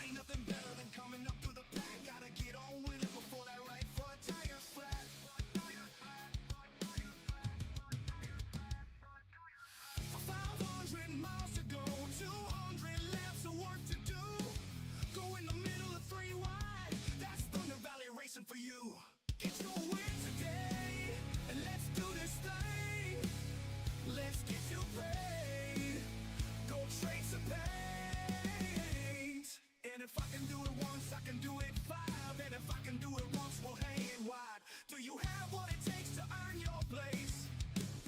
Ain't nothing better than coming up through the pack. Gotta get on with it before that right foot tires flat. 500 miles to go, 200 laps of work to do. Go in the middle of 3 wide, that's Thunder Valley Racing for you. Get your win today, and let's do this thing. Let's get you paid. Go trade some paint. And if I can do it once, I can do it 5. And if I can do it once, we'll hang it wide. Do you have what it takes to earn your place?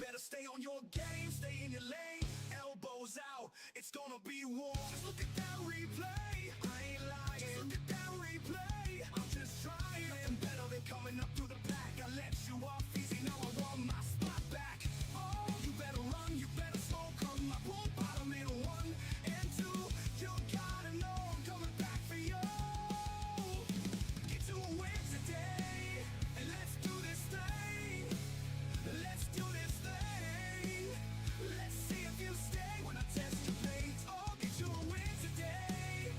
Better stay on your game, stay in your lane. Elbows out, it's gonna be war. Just look at that replay, I ain't lying. Just look at that replay, I'm just trying. Nothing better than coming up through the pack. I let you off easy, now I want my spot back. Oh, you better run, you better slow, come I pull bottom in 1 and 2. You gotta know I'm coming back for you. Get to a win today, and let's do this thing. Let's do this thing. Let's see if you stay when I test your paint. Oh, get you a win today.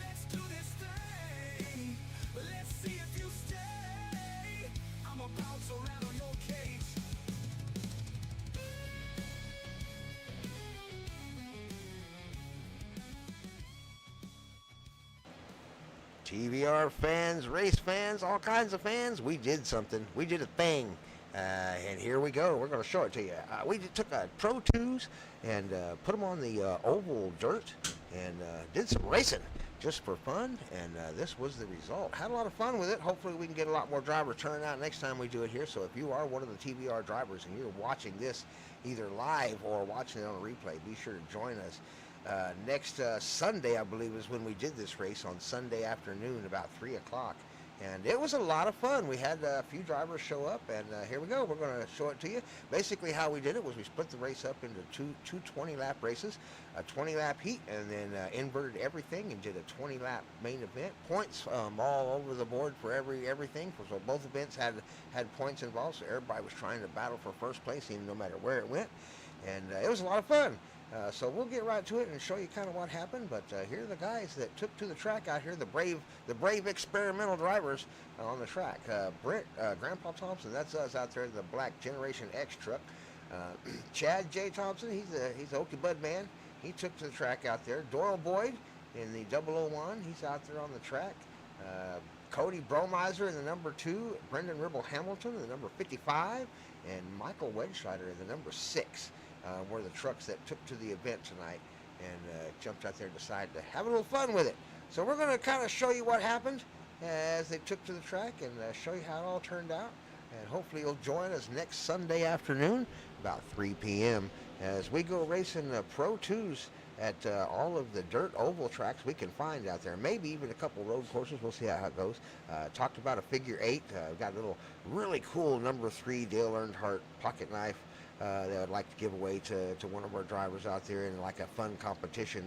Let's do this thing. Let's see if you stay. I'm about to rattle your cage. TVR fans, race fans, all kinds of fans, we did something. We did a thing. And here we go. We're going to show it to you. We took Pro2s and put them on the oval dirt and did some racing just for fun. And this was the result. Had a lot of fun with it. Hopefully we can get a lot more drivers turning out next time we do it here. So if you are one of the TVR drivers and you're watching this either live or watching it on a replay, be sure to join us. Next Sunday, I believe, is when we did this race on Sunday afternoon, about 3 o'clock. And it was a lot of fun. We had a few drivers show up, and here we go. We're going to show it to you. Basically, how we did it was we split the race up into two 20-lap races, a 20-lap heat, and then inverted everything and did a 20-lap main event. Points all over the board for everything. So both events had points involved, so everybody was trying to battle for first place, even no matter where it went. And it was a lot of fun. So we'll get right to it and show you kind of what happened. But here are the guys that took to the track out here, the brave experimental drivers on the track. Brent, Grandpa Thompson, that's us out there in the black Generation X truck. Chad J. Thompson, he's the Okie Bud man. He took to the track out there. Doyle Boyd in the 001, he's out there on the track. Cody Bromiser in the number 2, Brendan Ribble Hamilton in the number 55, and Michael Wedscheider in the number 6. Were the trucks that took to the event tonight and jumped out there and decided to have a little fun with it. So we're going to kind of show you what happened as they took to the track and show you how it all turned out. And hopefully you'll join us next Sunday afternoon about 3 p.m. as we go racing Pro 2s at all of the dirt oval tracks we can find out there. Maybe even a couple road courses. We'll see how it goes. Talked about a figure 8. Got a little really cool number 3 Dale Earnhardt pocket knife that I'd like to give away to one of our drivers out there in like a fun competition,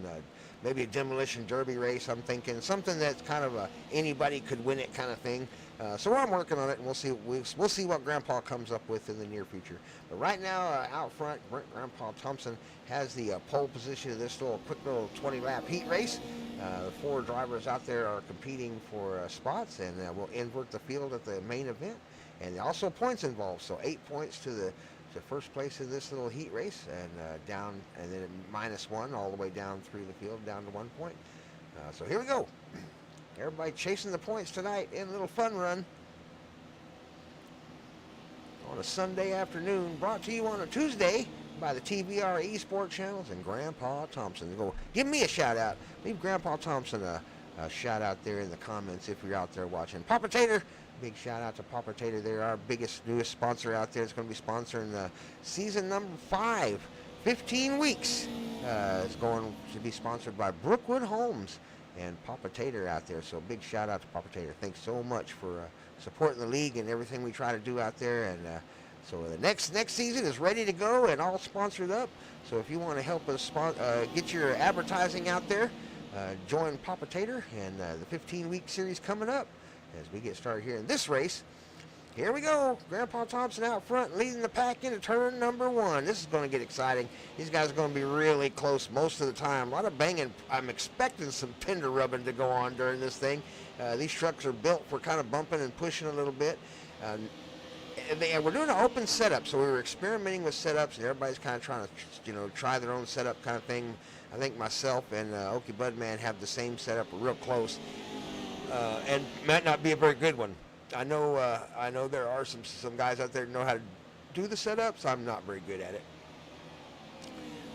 maybe a demolition derby race. I'm thinking something that's kind of a anybody could win it kind of thing. So I'm working on it, and we'll see what Grandpa comes up with in the near future. But right now, out front, Grandpa Thompson has the pole position of this quick little 20-lap heat race. The 4 drivers out there are competing for spots, and we'll invert the field at the main event. And also points involved, so 8 points to the first place in this little heat race, and down, and then -1 all the way down through the field, down to 1 point. So here we go. Everybody chasing the points tonight in a little fun run on a Sunday afternoon, brought to you on a Tuesday by the TVR-Esports channels and Grandpa Thompson. Go give me a shout out. Leave Grandpa Thompson a shout out there in the comments if you're out there watching. Papa Tater, big shout out to Papa Tater. They're our newest sponsor out there. It's going to be sponsoring season number 5, 15 weeks. It's going to be sponsored by Brookwood Homes and Papa Tater out there. So big shout out to Papa Tater. Thanks so much for supporting the league and everything we try to do out there. And so the next season is ready to go and all sponsored up. So if you want to help us get your advertising out there, join Papa Tater and the 15-week series coming up as we get started here in this race. Here we go. Grandpa Thompson out front leading the pack into turn number 1. This is going to get exciting. These guys are going to be really close most of the time. A lot of banging. I'm expecting some tender rubbing to go on during this thing. These trucks are built for kind of bumping and pushing a little bit. And we're doing an open setup, so we were experimenting with setups, and everybody's kind of trying to, try their own setup kind of thing. I think myself and Okie Budman have the same setup. We're real close, and might not be a very good one. I know there are some guys out there that know how to do the setups. I'm not very good at it.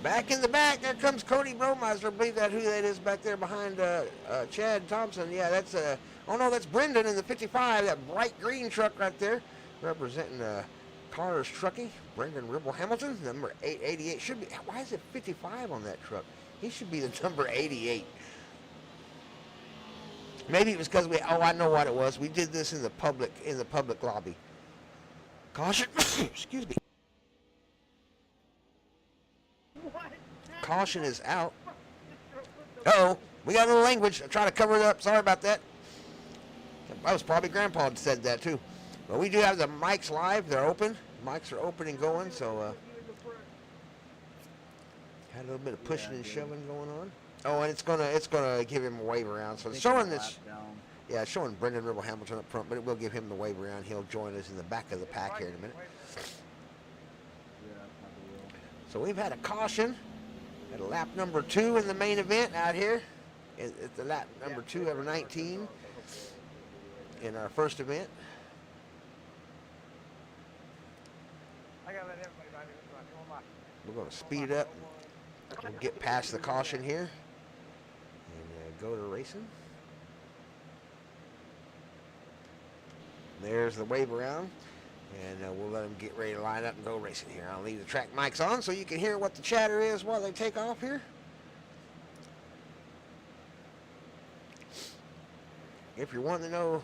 Back in the back, there comes Cody Bromiser. I believe who that is back there behind Chad Thompson. Yeah, that's that's Brendan in the 55, that bright green truck right there, representing Cars Trucking. Brendan Ribble Hamilton, number 888. Should be. Why is it 55 on that truck? He should be the number 88. Maybe it was because I know what it was. We did this in the public lobby. Caution, excuse me. Caution is out. Uh-oh, we got a little language. I try to cover it up. Sorry about that. That was probably Grandpa that said that too. But we do have the mics live. They're open. Mics are open and going. So had a little bit of pushing and shoving going on. Oh, and it's gonna give him a wave around. So it's showing this. Yeah, it's showing Brendan Ribble Hamilton up front, but it will give him the wave around. He'll join us in the back of the pack here in a minute. So we've had a caution at lap number 2 in the main event out here. At the lap number 2 of 19 in our first event. We're going to speed it up. We'll get past the caution here and go to racing. There's the wave around, and we'll let them get ready to line up and go racing here. I'll leave the track mics on so you can hear what the chatter is while they take off here. If you're wanting to know,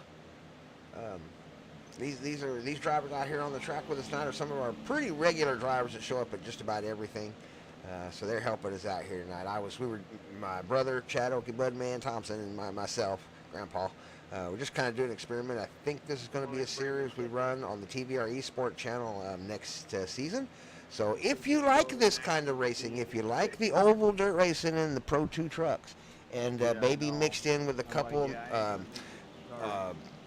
these drivers out here on the track with us tonight are some of our pretty regular drivers that show up at just about everything. So they're helping us out here tonight. We were my brother, Chad Okie Budman Thompson, and myself, Grandpa. We're just kind of doing an experiment. I think this is going to be a series we run on the TVR-Esports channel next season. So if you like this kind of racing, if you like the oval dirt racing and the Pro2 trucks, and maybe mixed in with a couple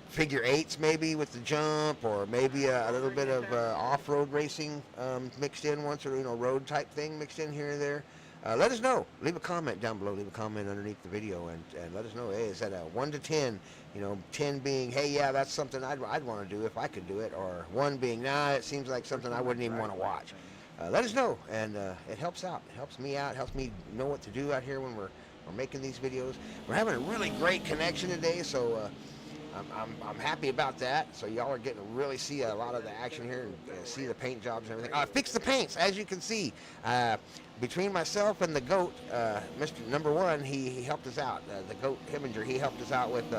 figure 8s maybe with the jump, or maybe a little bit of off-road racing mixed in once, or road type thing mixed in here and there, let us know. Leave a comment down below. Leave a comment underneath the video and let us know. Hey, is that a 1 to 10? 10 being, hey, yeah, that's something I'd want to do if I could do it, or 1 being, nah, it seems like something I wouldn't even want to watch. Let us know, and it helps out. It helps me out. It helps me know what to do out here when we're making these videos. We're having a really great connection today, so I'm happy about that. So y'all are getting to really see a lot of the action here and see the paint jobs and everything. I fixed the paints, as you can see. Between myself and the GOAT, Mr. Number 1, he helped us out. The GOAT Heminger, he helped us out with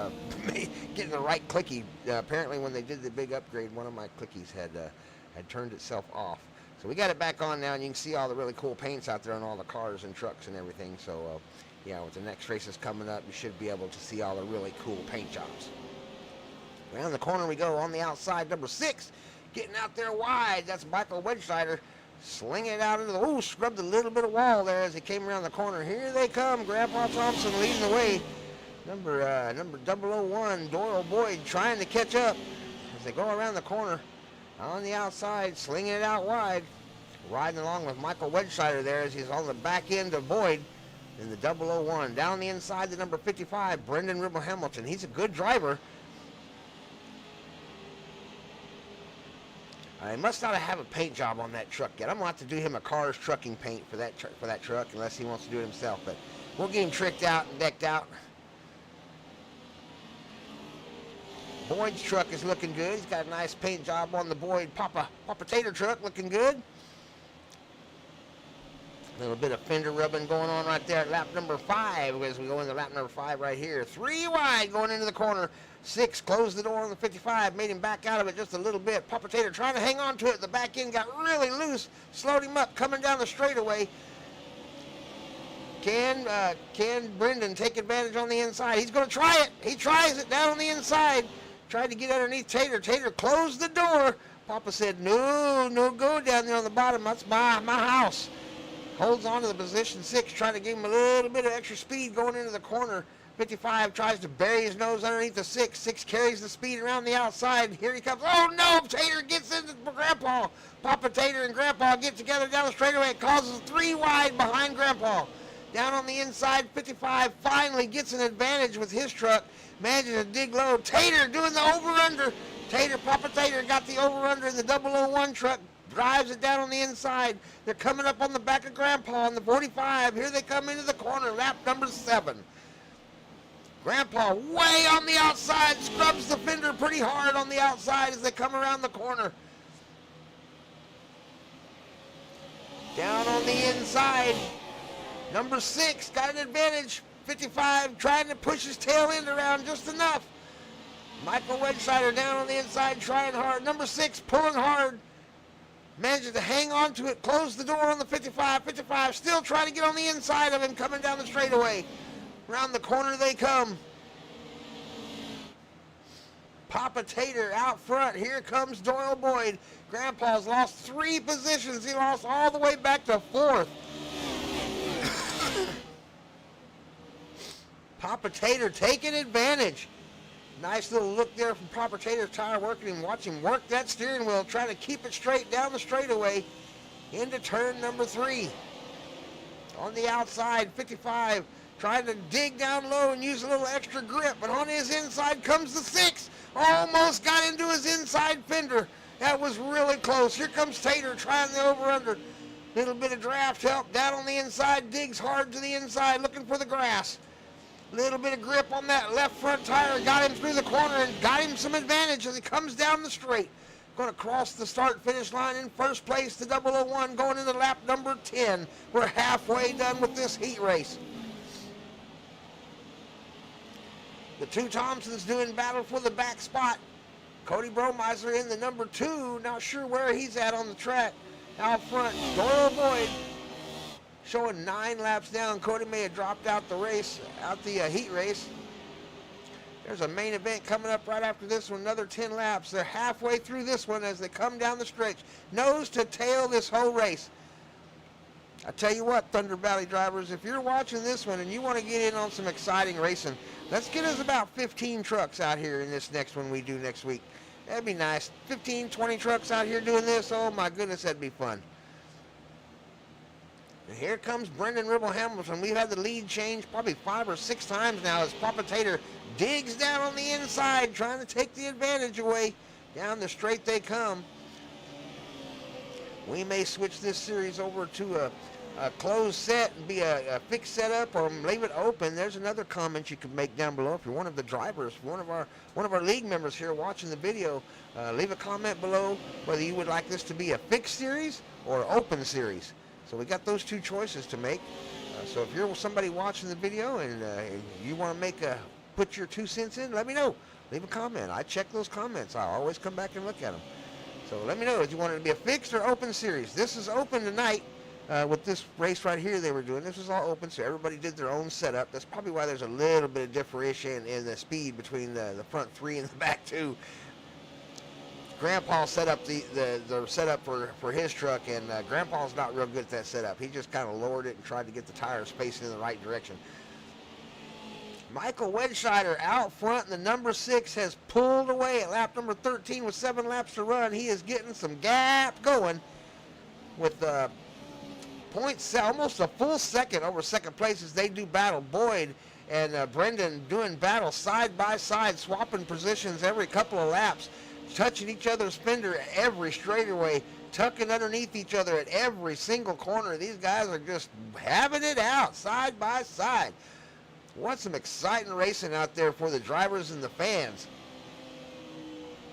getting the right clicky. Apparently when they did the big upgrade, one of my clickies had turned itself off. So we got it back on now, and you can see all the really cool paints out there on all the cars and trucks and everything. So yeah, with the next races coming up, you should be able to see all the really cool paint jobs. Around the corner we go on the outside, number 6, getting out there wide. That's Michael Wedgesider, slinging it out into the, scrubbed a little bit of wall there as he came around the corner. Here they come, Grandpa Thompson leading the way. Number 001, Doyle Boyd trying to catch up as they go around the corner. On the outside, slinging it out wide. Riding along with Michael Wedgesider there as he's on the back end of Boyd in the 001. Down the inside, the number 55, Brendan Ribble Hamilton. He's a good driver. I must not have a paint job on that truck yet. I'm going to have to do him a Cars Trucking paint for that truck unless he wants to do it himself. But we'll get him tricked out and decked out. Boyd's truck is looking good. He's got a nice paint job on the Boyd Papa Tater truck, looking good. A little bit of fender rubbing going on right there at lap number 5 as we go into lap number 5 right here. 3 wide going into the corner. 6 closed the door on the 55, made him back out of it just a little bit. Papa Tater trying to hang on to it. The back end got really loose, slowed him up, coming down the straightaway. Can Brendan take advantage on the inside? He's going to try it. He tries it down on the inside. tried to get underneath Tater. Tater closed the door. Papa said, no, no go down there on the bottom. That's my house. Holds on to the position 6, trying to give him a little bit of extra speed going into the corner. 55 tries to bury his nose underneath the 6. 6 carries the speed around the outside. Here he comes. Oh, no! Tater gets into Grandpa. Papa Tater and Grandpa get together down the straightaway. It causes 3 wide behind Grandpa. Down on the inside, 55 finally gets an advantage with his truck. Manages to dig low. Tater doing the over-under. Papa Tater got the over-under in the 001 truck. Drives it down on the inside. They're coming up on the back of Grandpa on the 45. Here they come into the corner, lap number 7. Grandpa way on the outside, scrubs the fender pretty hard on the outside as they come around the corner. Down on the inside, number 6 got an advantage. 55 trying to push his tail end around just enough. Michael Wedgesider down on the inside trying hard. Number 6 pulling hard. Manages to hang on to it, close the door on the 55. 55 still trying to get on the inside of him, coming down the straightaway. Around the corner they come. Papa Tater out front. Here comes Doyle Boyd. Grandpa's lost 3 positions. He lost all the way back to 4th. Papa Tater taking advantage. Nice little look there from Papa Tater's tire working and watch him work that steering wheel, trying to keep it straight down the straightaway into turn number 3. On the outside, 55 trying to dig down low and use a little extra grip, but on his inside comes the 6. Almost got into his inside fender. That was really close. Here comes Tater trying the over-under. Little bit of draft help down on the inside, digs hard to the inside, looking for the grass. Little bit of grip on that left front tire, got him through the corner and got him some advantage as he comes down the straight. Going to cross the start-finish line in first place, the 001 going into lap number 10. We're halfway done with this heat race. The 2 Thompsons doing battle for the back spot. Cody Bromiser in the number 2, not sure where he's at on the track. Out front, Doyle Boyd showing 9 laps down. Cody may have dropped out the race, heat race. There's a main event coming up right after this one, another 10 laps. They're halfway through this one as they come down the stretch. Nose to tail this whole race. I tell you what, Thunder Valley drivers, if you're watching this one and you want to get in on some exciting racing, let's get us about 15 trucks out here in this next one we do next week. That'd be nice. 15, 20 trucks out here doing this. Oh my goodness, that'd be fun. And here comes Brendan Ribble Hamilton. We've had the lead change probably 5 or 6 times now as Papa Tater digs down on the inside, trying to take the advantage away. Down the straight they come. We may switch this series over to a closed set and be a fixed setup, or leave it open. There's another comment you can make down below. If you're one of the drivers, one of our league members here watching the video, leave a comment below whether you would like this to be a fixed series or open series. So we got those 2 choices to make. So if you're somebody watching the video and you want to put your 2 cents in, let me know. Leave a comment. I check those comments. I'll always come back and look at them. So let me know if you want it to be a fixed or open series. This is open tonight with this race right here they were doing. This was all open, so everybody did their own setup. That's probably why there's a little bit of differentiation in the speed between the front 3 and the back 2. Grandpa set up the setup for his truck, and Grandpa's not real good at that setup. He just kind of lowered it and tried to get the tires spacing in the right direction. Michael Wedgesider out front, and the number 6 has pulled away at lap number 13 with 7 laps to run. He is getting some gap going with points, almost a full second over second place as they do battle. Boyd and Brendan doing battle side by side, swapping positions every couple of laps, touching each other's fender every straightaway, tucking underneath each other at every single corner. These guys are just having it out side by side. What some exciting racing out there for the drivers and the fans.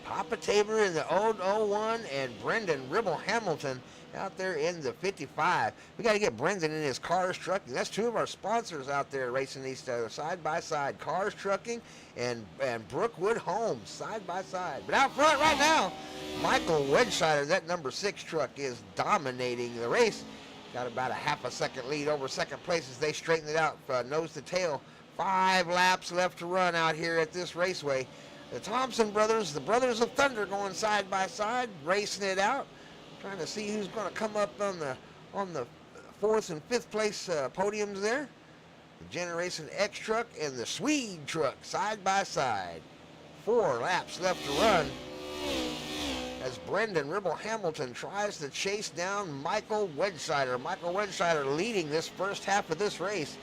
Papa Tabor in the 001 and Brendan Ribble Hamilton out there in the 55. We got to get Brendan in his Cars Trucking. That's 2 of our sponsors out there racing these side by side. Cars Trucking and Brookwood Homes side by side. But out front right now, Michael Wedgesider, that number 6 truck, is dominating the race. Got about a half a second lead over second place as they straighten it out nose to tail. 5 laps left to run out here at this raceway. The Thompson brothers, the Brothers of Thunder, going side by side, racing it out, trying to see who's going to come up on the fourth and fifth place podiums there. The Generation X truck and the Swede truck side by side. 4 laps left to run as Brendan Ribble Hamilton tries to chase down Michael Wedgesider. Michael Wedgesider leading this first half of this race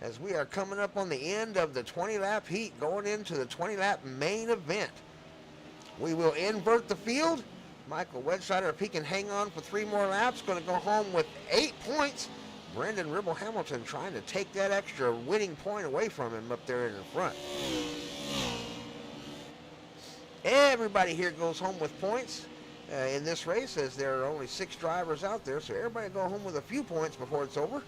as we are coming up on the end of the 20-lap heat, going into the 20-lap main event. We will invert the field. Michael Wedgesider, if he can hang on for 3 more laps, going to go home with 8 points. Brendan Ribble Hamilton trying to take that extra winning point away from him up there in the front. Everybody here goes home with points in this race, as there are only 6 drivers out there, so everybody go home with a few points before it's over.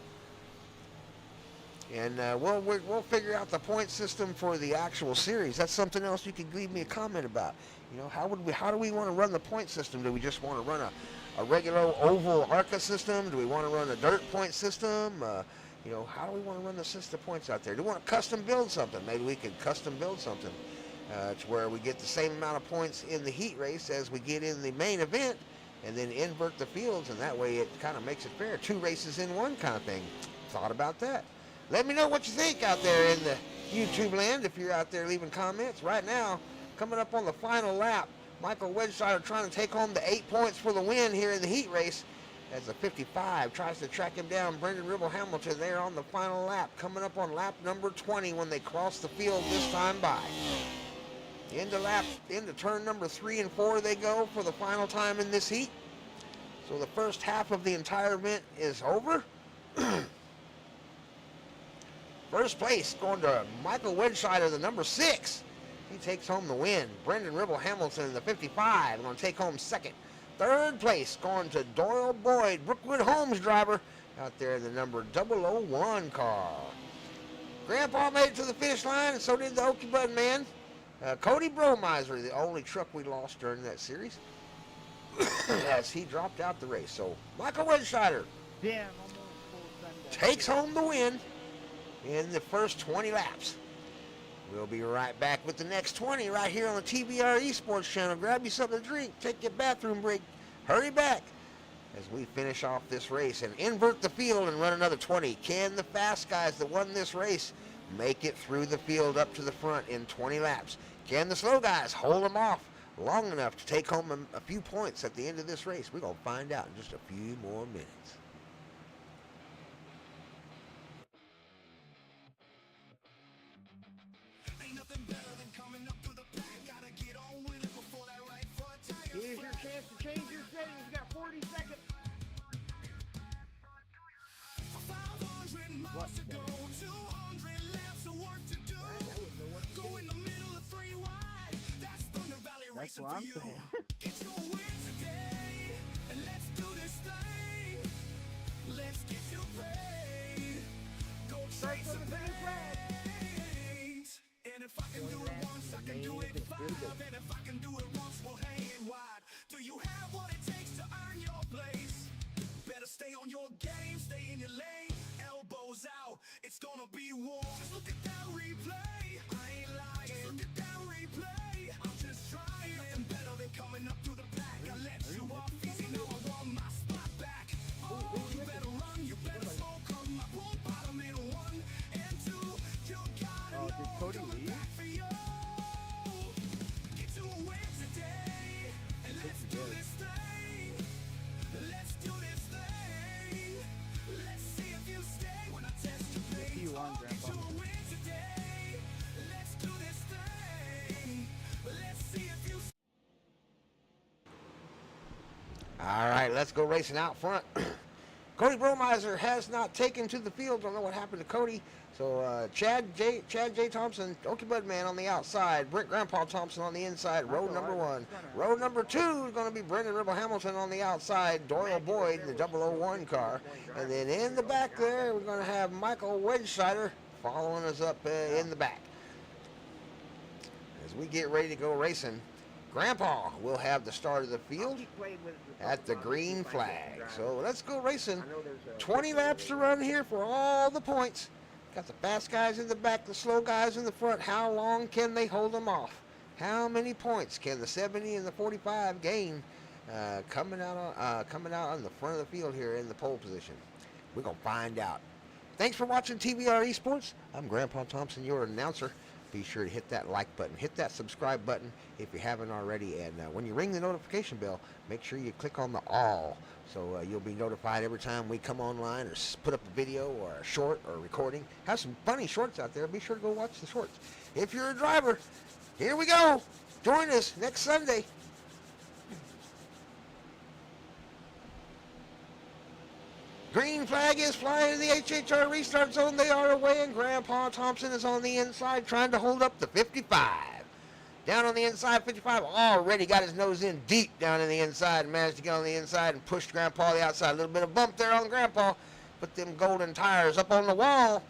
And we'll figure out the point system for the actual series. That's something else you could leave me a comment about. You know, how do we want to run the point system? Do we just want to run a regular oval ARCA system? Do we want to run a dirt point system? You know, how do we want to run the system points out there? Do we want to custom build something? Maybe we could custom build something to where we get the same amount of points in the heat race as we get in the main event, and then invert the fields, and that way it kind of makes it fair. 2 races in one kind of thing. Thought about that. Let me know what you think out there in the YouTube land if you're out there leaving comments. Right now, coming up on the final lap, Michael Wedgesider trying to take home the 8 points for the win here in the heat race as the 55 tries to track him down. Brendan Ribble Hamilton there on the final lap, coming up on lap number 20 when they cross the field this time by. Into turn number 3 and 4 they go for the final time in this heat. So the first half of the entire event is over. First place going to Michael Wedgesider, the number 6. He takes home the win. Brendan Ribble Hamilton, the 55, going to take home second. Third place going to Doyle Boyd, Brookwood Homes driver, out there in the number 001 car. Grandpa made it to the finish line, and so did the Okie Bud man. Cody Bromiser, the only truck we lost during that series, as he dropped out the race. So Michael Wedgesider takes home the win in the first 20 laps. We'll be right back with the next 20 right here on the TVR-Esports channel. Grab you something to drink, take your bathroom break, hurry back as we finish off this race and invert the field and run another 20. Can the fast guys that won this race make it through the field up to the front in 20 laps? Can the slow guys hold them off long enough to take home a few points at the end of this race? We're going to find out in just a few more minutes. Here's your chance to change your settings. You got 40 seconds. 500 miles to go, 200 laps of work to do. Go in the middle of 3 wide. That's Thunder Valley Racing for you. Get your win today, and let's do this thing. Let's get you paid. Go chase the paint. And if I can do it once, I can do it 5. And if I can do it once, we'll hang it wide. Do you have what it takes to earn your place? Better stay on your game, stay in your lane. Elbows out, it's gonna be war. Just look at that replay. I ain't lying. Just look at that replay. I'm just trying. Nothing better than coming up through the back. I let you off easy, now I want my spot back. Oh, you better run, you better smoke 'em. I pull bottom in 1 and 2. You gotta know I'm coming back for you. Get to a win today, and let's do this thing. Let's do this thing. Let's see if you stay when I test your pace. Get to a win today. Let's do this thing. Let's see if you. All right, let's go racing out front. Cody Bromiser has not taken to the field. Don't know what happened to Cody. So Chad J. Thompson, Okie Bud man on the outside. Grandpa Thompson on the inside. Row number 1. Row number 2 is going to be Brendan Ribble Hamilton on the outside. Doyle Boyd, the 001 car. And then in the back there, we're going to have Michael Wedgesider following us up in the back. As we get ready to go racing, Grandpa will have the start of the field at the green flag. So let's go racing. 20 laps to run here for all the points. Got the fast guys in the back, the slow guys in the front. How long can they hold them off? How many points can the 70 and the 45 gain coming out on the front of the field here in the pole position? We're going to find out. Thanks for watching TVR Esports. I'm Grandpa Thompson, your announcer. Be sure to hit that like button, hit that subscribe button if you haven't already, and when you ring the notification bell, make sure you click on the all, so you'll be notified every time we come online or put up a video or a short or a recording. Have some funny shorts out there. Be sure to go watch the shorts. If you're a driver, here we go. Join us next Sunday. Green flag is flying in the HHR restart zone. They are away, and Grandpa Thompson is on the inside trying to hold up the 55. Down on the inside, 55 already got his nose in deep down in the inside and managed to get on the inside and pushed Grandpa to the outside. A little bit of bump there on Grandpa. Put them golden tires up on the wall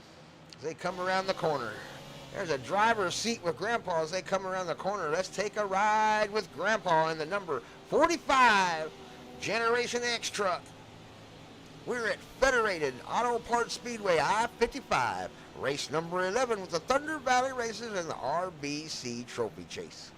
as they come around the corner. There's a driver's seat with Grandpa as they come around the corner. Let's take a ride with Grandpa in the number 45 Generation X truck. We're at Federated Auto Parts Speedway, I-55, race number 11 with the Thunder Valley Racers and the RBC Trophy Chase.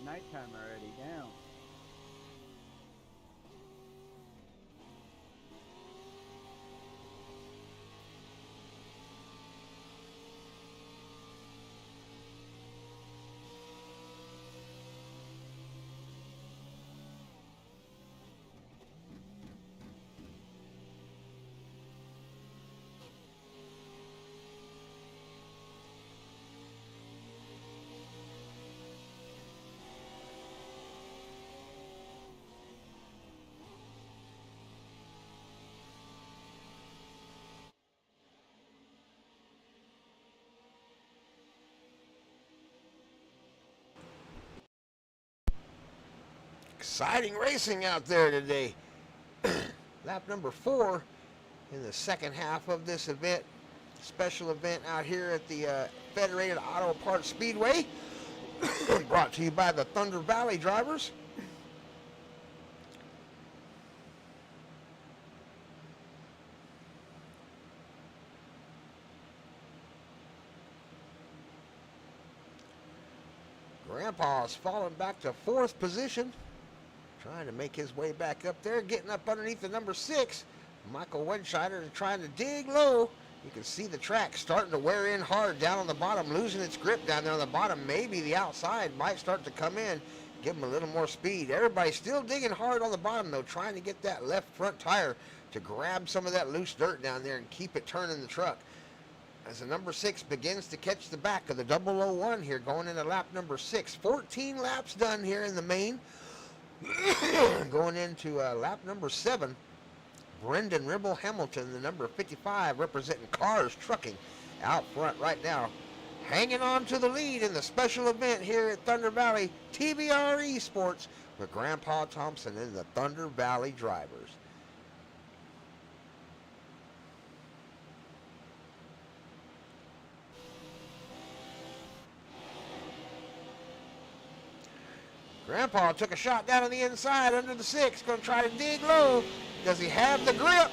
Nighttime already, down. Exciting racing out there today. Lap number 4 in the second half of this event. Special event out here at the Federated Auto Parts Speedway. Brought to you by the Thunder Valley drivers. Grandpa's fallen back to 4th position. Trying to make his way back up there, getting up underneath the number 6. Michael Wedscheider is trying to dig low. You can see the track starting to wear in hard down on the bottom, losing its grip down there on the bottom. Maybe the outside might start to come in, give him a little more speed. Everybody's still digging hard on the bottom, though, trying to get that left front tire to grab some of that loose dirt down there and keep it turning the truck. As the number 6 begins to catch the back of the 001 here, going into lap number 6. 14 laps done here in the main. Going into lap number 7, Brendan Ribble Hamilton, the number 55, representing Cars Trucking, out front right now, hanging on to the lead in the special event here at Thunder Valley TVR Esports with Grandpa Thompson and the Thunder Valley drivers. Grandpa took a shot down on the inside under the 6. Going to try to dig low. Does he have the grip?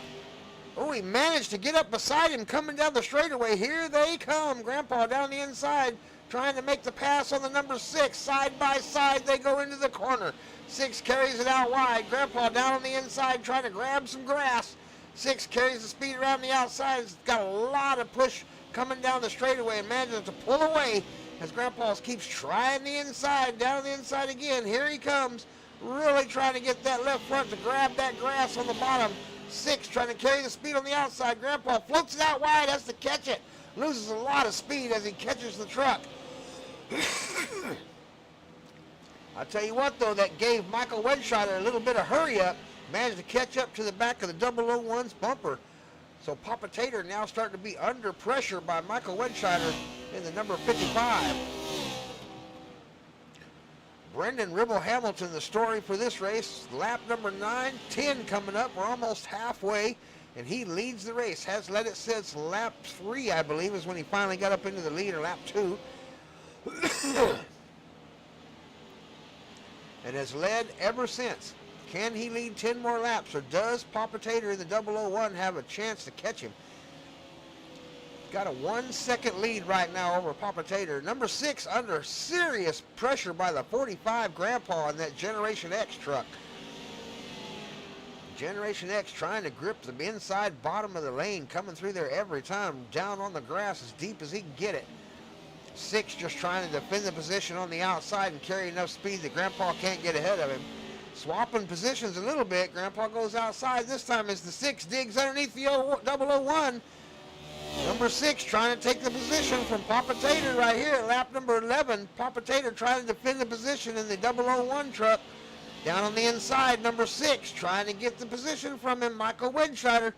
Oh, he managed to get up beside him coming down the straightaway. Here they come. Grandpa down the inside trying to make the pass on the number 6. Side by side they go into the corner. 6 carries it out wide. Grandpa down on the inside trying to grab some grass. 6 carries the speed around the outside. He's got a lot of push coming down the straightaway and manages to pull away as Grandpa keeps trying the inside, down the inside again. Here he comes, really trying to get that left front to grab that grass on the bottom. 6 trying to carry the speed on the outside. Grandpa floats it out wide, has to catch it. Loses a lot of speed as he catches the truck. I'll tell you what, though, that gave Michael Wedscheider a little bit of hurry up. Managed to catch up to the back of the 001's bumper. So Papa Tater now starting to be under pressure by Michael Wedscheider in the number 55. Brendan Ribble Hamilton, the story for this race. Lap number 9, 10 coming up. We're almost halfway and he leads the race. Has led it since lap 3, I believe, is when he finally got up into the lead, or lap 2. And has led ever since. Can he lead 10 more laps, or does Papa Tater in the 001 have a chance to catch him? Got a 1-second lead right now over Papa Tater. Number 6 under serious pressure by the 45 Grandpa in that Generation X truck. Generation X trying to grip the inside bottom of the lane, coming through there every time, down on the grass as deep as he can get it. 6 just trying to defend the position on the outside and carry enough speed that Grandpa can't get ahead of him. Swapping positions a little bit. Grandpa goes outside. This time as the 6 digs underneath the 001. Number 6 trying to take the position from Papa Tater right here at lap number 11. Papa Tater trying to defend the position in the 001 truck. Down on the inside, number 6 trying to get the position from him, Michael Wedscheider.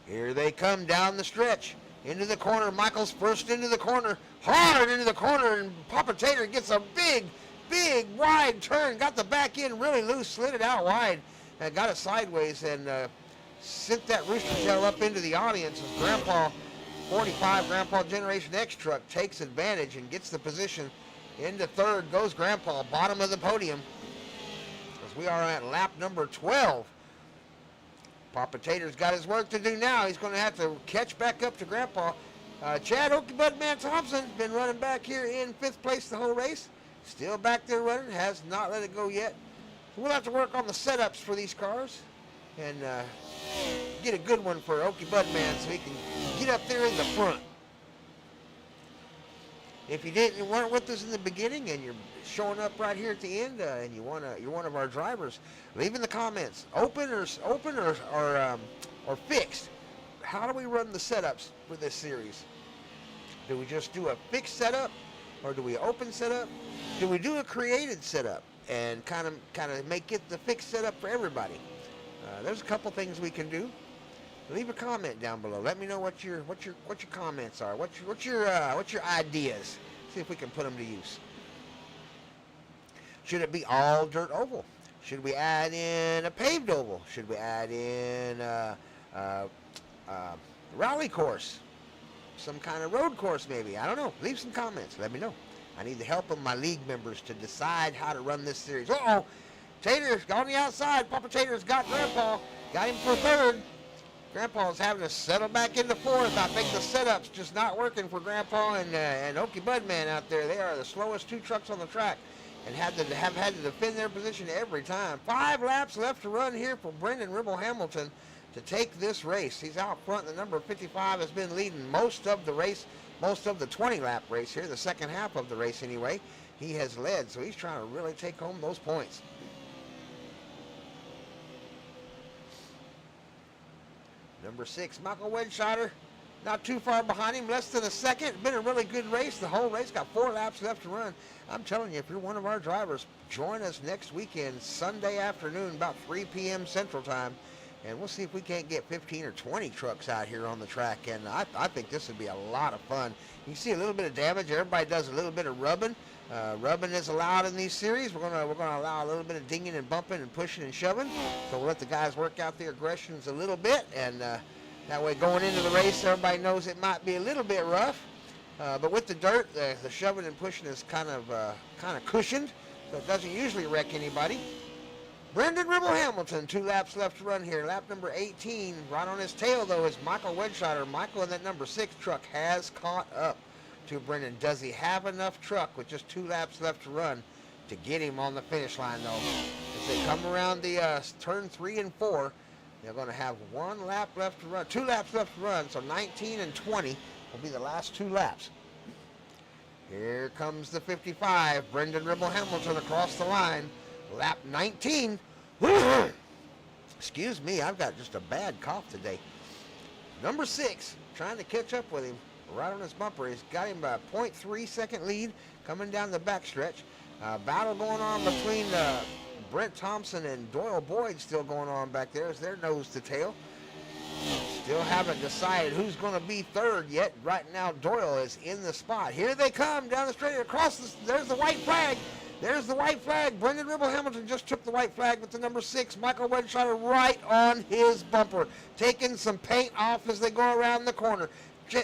Here they come down the stretch. Into the corner. Michael's first into the corner. Hard into the corner, and Papa Tater gets a big wide turn. Got the back end really loose, slid it out wide, and got it sideways, and sent that rooster tail up into the audience as Grandpa, 45 Grandpa Generation X truck, takes advantage and gets the position. Into third goes Grandpa, bottom of the podium, as we are at lap number 12. Papa Tater's got his work to do now. He's going to have to catch back up to Grandpa. Chad Okie Budman Thompson been running back here in 5th place the whole race. Still back there running, has not let it go yet. We'll have to work on the setups for these cars and get a good one for Okie Budman so he can get up there in the front. If you weren't with us in the beginning and you're showing up right here at the end and you're one of our drivers, leave in the comments, open or fixed. How do we run the setups for this series? Do we just do a fixed setup, or do we open setup? Do we do a created setup and kind of make it the fixed setup for everybody? There's a couple things we can do. Leave a comment down below. Let me know what your comments are. What's your ideas? See if we can put them to use. Should it be all dirt oval? Should we add in a paved oval? Should we add in rally course? Some kind of road course maybe? I don't know. Leave some comments. Let me know. I need the help of my league members to decide how to run this series. Uh-oh. Tater's on the outside. Papa Tater's got Grandpa. Got him for third. Grandpa's having to settle back into 4th. I think the setup's just not working for Grandpa and Okie Budman out there. They are the slowest 2 trucks on the track and have had to defend their position every time. 5 laps left to run here for Brendan Ribble Hamilton to take this race. He's out front. The number 55 has been leading most of the race, most of the 20-lap race here, the second half of the race anyway. He has led, so he's trying to really take home those points. Number 6, Michael Wedscheider, not too far behind him, less than a second. Been a really good race. The whole race got 4 laps left to run. I'm telling you, if you're one of our drivers, join us next weekend, Sunday afternoon, about 3 p.m. Central Time, and we'll see if we can't get 15 or 20 trucks out here on the track. And I think this would be a lot of fun. You see a little bit of damage. Everybody does a little bit of rubbing. Rubbing is allowed in these series. We're gonna allow a little bit of dinging and bumping and pushing and shoving. So we'll let the guys work out their aggressions a little bit, and that way going into the race, everybody knows it might be a little bit rough. But with the dirt, the shoving and pushing is kind of cushioned, so it doesn't usually wreck anybody. Brendan Ribble Hamilton, 2 laps left to run here. Lap number 18, right on his tail though, is Michael Wedscheider. Michael in that number 6 truck has caught up to Brendan. Does he have enough truck with just 2 laps left to run to get him on the finish line though? As they come around the turn 3 and 4, they're going to have 1 lap left to run, 2 laps left to run, so 19 and 20 will be the last 2 laps. Here comes the 55, Brendan Ribble Hamilton across the line. Lap 19. Excuse me, I've got just a bad cough today. Number 6, trying to catch up with him right on his bumper. He's got him by a 0.3 second lead coming down the backstretch. Battle going on between Brent Thompson and Doyle Boyd still going on back there as they're nose to tail. Still haven't decided who's going to be third yet. Right now, Doyle is in the spot. Here they come down the straight across. There's the white flag. There's the white flag. Brendan Ribble Hamilton just took the white flag with the number 6, Michael Wedshire, right on his bumper, taking some paint off as they go around the corner.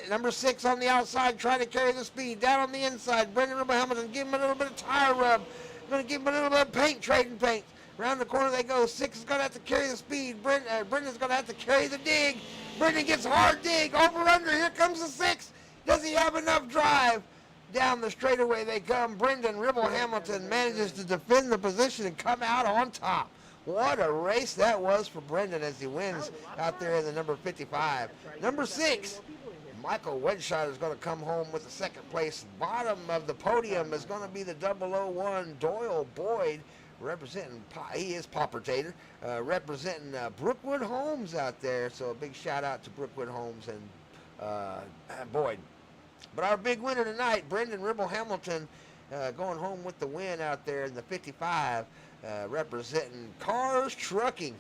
Number 6 on the outside, trying to carry the speed. Down on the inside, Brendan Ribble Hamilton, give him a little bit of tire rub. Going to give him a little bit of paint, trading paint. Around the corner they go. 6 is going to have to carry the speed. Brendan's going to have to carry the dig. Brendan gets a hard dig. Over under. Here comes the 6. Does he have enough drive? Down the straightaway they come. Brendan Ribble Hamilton manages to defend the position and come out on top. What a race that was for Brendan as he wins out there in the number 55. Number 6, Michael Wedshire is going to come home with the second place. Bottom of the podium is going to be the 001 Doyle Boyd, representing, he is Popper Tater, representing Brookwood Homes out there. So a big shout out to Brookwood Homes and Boyd. But our big winner tonight, Brendan Ribble Hamilton, going home with the win out there in the 55, representing Cars Trucking.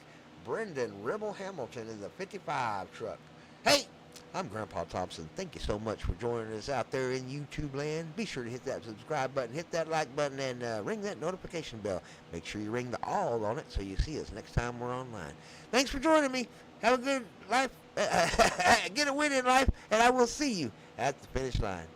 Brendan Ribble Hamilton in the 55 truck. Hey, I'm Grandpa Thompson. Thank you so much for joining us out there in YouTube land. Be sure to hit that subscribe button, hit that like button, and ring that notification bell. Make sure you ring the all on it so you see us next time we're online. Thanks for joining me. Have a good life. Get a win in life, and I will see you at the finish line.